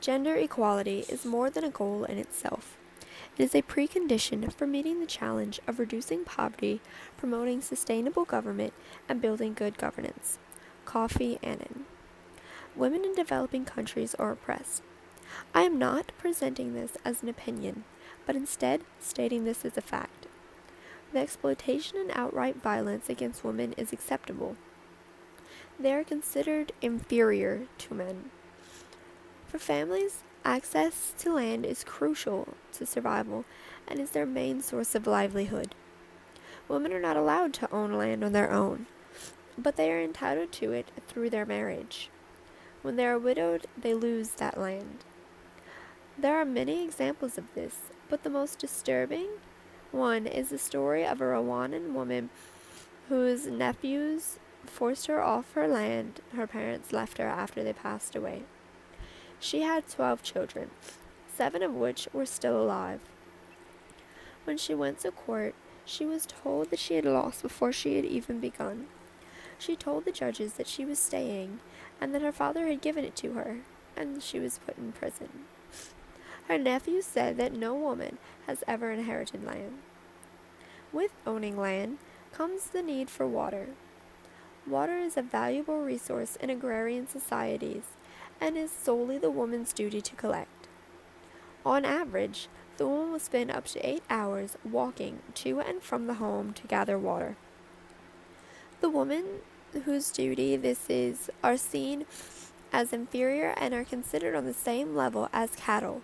Gender equality is more than a goal in itself. It is a precondition for meeting the challenge of reducing poverty, promoting sustainable government, and building good governance. Kofi Annan. Women in developing countries are oppressed. I am not presenting this as an opinion, but instead stating this as a fact. The exploitation and outright violence against women is acceptable. They are considered inferior to men. For families, access to land is crucial to survival and is their main source of livelihood. Women are not allowed to own land on their own, but they are entitled to it through their marriage. When they are widowed, they lose that land. There are many examples of this, but the most disturbing one is the story of a Rwandan woman whose nephews forced her off her land her parents left her after they passed away. She had 12 children, 7 of which were still alive. When she went to court, she was told that she had lost before she had even begun. She told the judges that she was staying and that her father had given it to her, and she was put in prison. Her nephew said that no woman has ever inherited land. With owning land comes the need for water. Water is a valuable resource in agrarian societies and is solely the woman's duty to collect. On average, the woman will spend up to 8 hours walking to and from the home to gather water. The women whose duty this is are seen as inferior and are considered on the same level as cattle.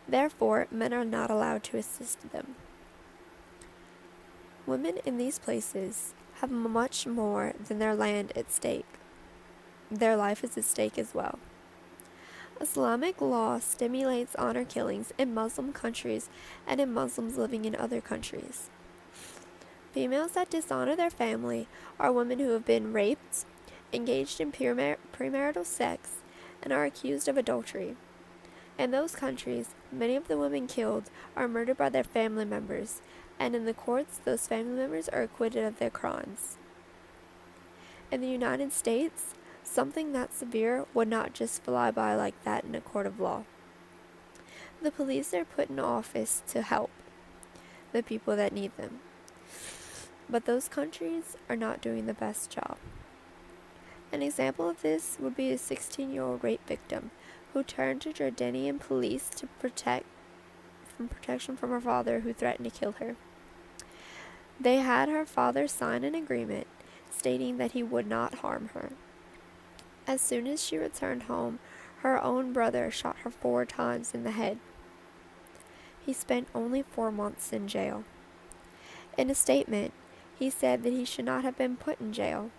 Therefore, men are not allowed to assist them. Women in these places have much more than their land at stake. Their life is at stake as well. Islamic law stimulates honor killings in Muslim countries and in Muslims living in other countries. Females that dishonor their family are women who have been raped, engaged in premarital sex, and are accused of adultery. In those countries, many of the women killed are murdered by their family members, and in the courts, those family members are acquitted of their crimes. In the United States, something that severe would not just fly by like that in a court of law. The police are put in office to help the people that need them. But those countries are not doing the best job. An example of this would be a 16-year-old rape victim who turned to Jordanian police to protection from her father who threatened to kill her. They had her father sign an agreement stating that he would not harm her. As soon as she returned home, her own brother shot her 4 times in the head. He spent only 4 months in jail. In a statement, he said that he should not have been put in jail.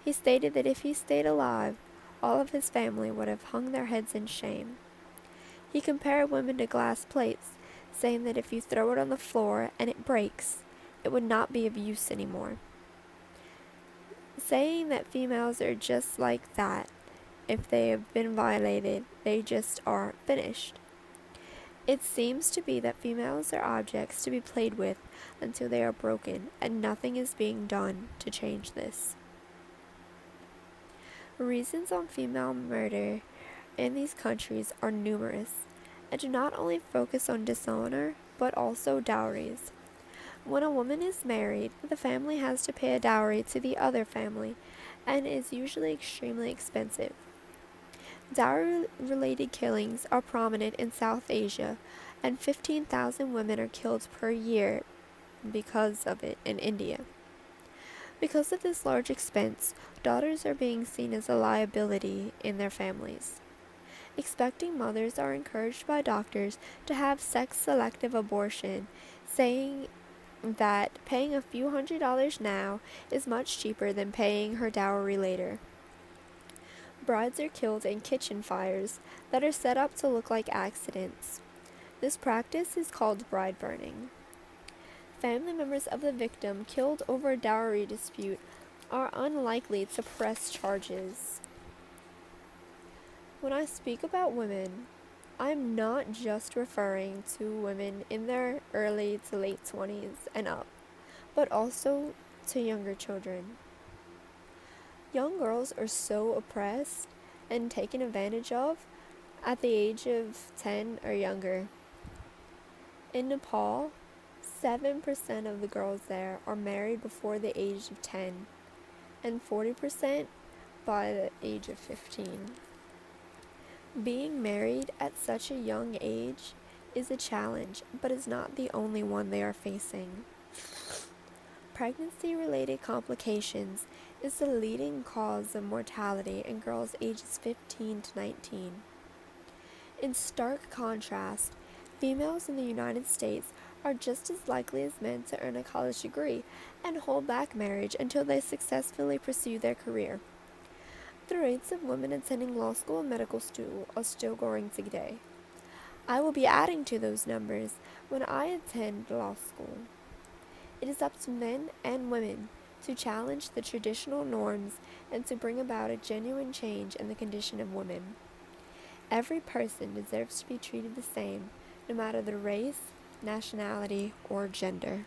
He stated that if he stayed alive, all of his family would have hung their heads in shame. He compared women to glass plates, saying that if you throw it on the floor and it breaks, it would not be of use anymore. Saying that females are just like that. If they have been violated, they just are finished. It seems to be that females are objects to be played with until they are broken, and nothing is being done to change this. Reasons on female murder in these countries are numerous, and do not only focus on dishonor, but also dowries. When a woman is married, the family has to pay a dowry to the other family, and is usually extremely expensive. Dowry-related killings are prominent in South Asia, and 15,000 women are killed per year because of it in India. Because of this large expense, daughters are being seen as a liability in their families. Expecting mothers are encouraged by doctors to have sex-selective abortion, saying that paying a few $100s now is much cheaper than paying her dowry later. Brides are killed in kitchen fires that are set up to look like accidents. This practice is called bride burning. Family members of the victim killed over a dowry dispute are unlikely to press charges. When I speak about women, I'm not just referring to women in their early to late 20s and up, but also to younger children. Young girls are so oppressed and taken advantage of at the age of 10 or younger. In Nepal, 7% of the girls there are married before the age of 10, and 40% by the age of 15. Being married at such a young age is a challenge, but is not the only one they are facing. Pregnancy-related complications is the leading cause of mortality in girls ages 15 to 19. In stark contrast, females in the United States are just as likely as men to earn a college degree and hold back marriage until they successfully pursue their career. The rates of women attending law school and medical school are still growing today. I will be adding to those numbers when I attend law school. It is up to men and women to challenge the traditional norms and to bring about a genuine change in the condition of women. Every person deserves to be treated the same, no matter their race, nationality, or gender.